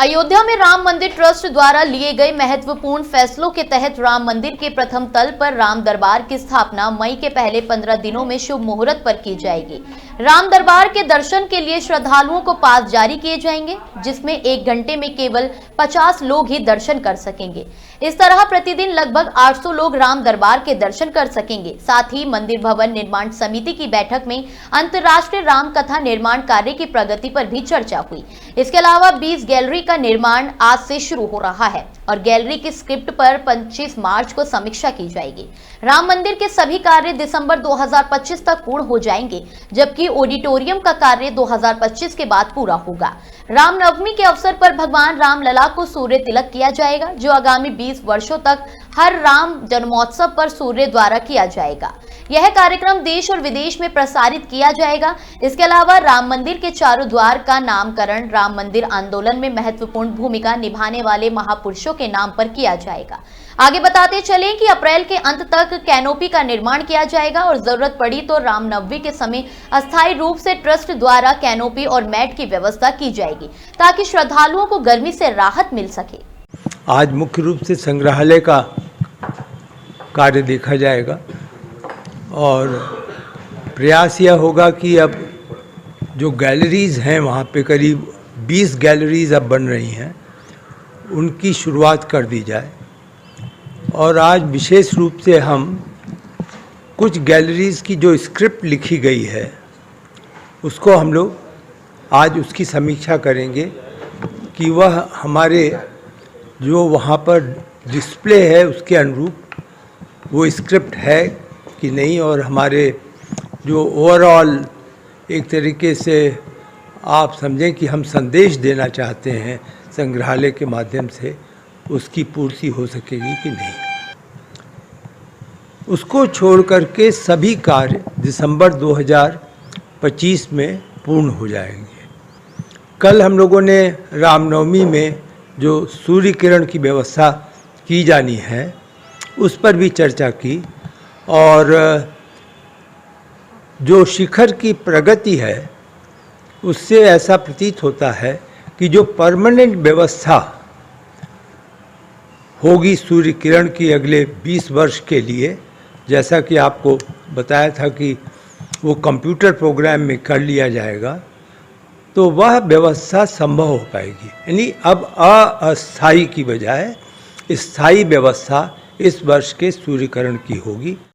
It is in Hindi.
अयोध्या में राम मंदिर ट्रस्ट द्वारा लिए गए महत्वपूर्ण फैसलों के तहत राम मंदिर के प्रथम तल पर राम दरबार की स्थापना मई के पहले 15 दिनों में शुभ मुहूर्त पर की जाएगी। राम दरबार के दर्शन के लिए श्रद्धालुओं को पास जारी किए जाएंगे, जिसमें 1 घंटे में केवल 50 लोग ही दर्शन कर सकेंगे। इस तरह प्रतिदिन लगभग 800 लोग राम दरबार के दर्शन कर सकेंगे। साथ ही मंदिर भवन निर्माण समिति की बैठक में अंतर्राष्ट्रीय राम कथा निर्माण कार्य की प्रगति पर भी चर्चा हुई। इसके अलावा 20 गैलरी का निर्माण आज से शुरू हो रहा है और गैलरी की स्क्रिप्ट पर 25 मार्च को समीक्षा की जाएगी। राम मंदिर के सभी कार्य दिसंबर 2025 तक पूर्ण हो जाएंगे, जबकि ऑडिटोरियम का कार्य 2025 के बाद पूरा होगा। रामनवमी के अवसर पर भगवान रामलला को सूर्य तिलक किया जाएगा, जो आगामी 20 वर्षों तक हर राम जन्मोत्सव पर सूर्य द्वारा किया जाएगा। यह कार्यक्रम देश और विदेश में प्रसारित किया जाएगा। इसके अलावा राम मंदिर के चारों द्वार का नामकरण राम मंदिर आंदोलन में महत्वपूर्ण भूमिका निभाने वाले महापुरुषों के नाम पर किया जाएगा। आगे बताते चलें कि अप्रैल के अंत तक कैनोपी का निर्माण किया जाएगा और जरूरत पड़ी तो रामनवमी के समय अस्थायी रूप से ट्रस्ट द्वारा कैनोपी और मैट की व्यवस्था की जाएगी, ताकि श्रद्धालुओं को गर्मी से राहत मिल सके। आज मुख्य रूप से संग्रहालय का कार्य देखा जाएगा और प्रयास यह होगा कि अब जो गैलरीज़ हैं वहाँ पे करीब 20 गैलरीज़ अब बन रही हैं, उनकी शुरुआत कर दी जाए। और आज विशेष रूप से हम कुछ गैलरीज़ की जो स्क्रिप्ट लिखी गई है उसको हम लोग आज उसकी समीक्षा करेंगे कि वह हमारे जो वहाँ पर डिस्प्ले है उसके अनुरूप वो स्क्रिप्ट है कि नहीं, और हमारे जो ओवरऑल एक तरीके से आप समझें कि हम संदेश देना चाहते हैं संग्रहालय के माध्यम से, उसकी पूर्ति हो सकेगी कि नहीं। उसको छोड़ करके सभी कार्य दिसंबर 2025 में पूर्ण हो जाएंगे। कल हम लोगों ने रामनवमी में जो सूर्य किरण की व्यवस्था की जानी है उस पर भी चर्चा की, और जो शिखर की प्रगति है उससे ऐसा प्रतीत होता है कि जो परमानेंट व्यवस्था होगी सूर्य किरण की अगले 20 वर्ष के लिए, जैसा कि आपको बताया था कि वो कंप्यूटर प्रोग्राम में कर लिया जाएगा, तो वह व्यवस्था संभव हो पाएगी। यानी अब अस्थायी की बजाय स्थायी व्यवस्था इस वर्ष के सूर्यकिरण की होगी।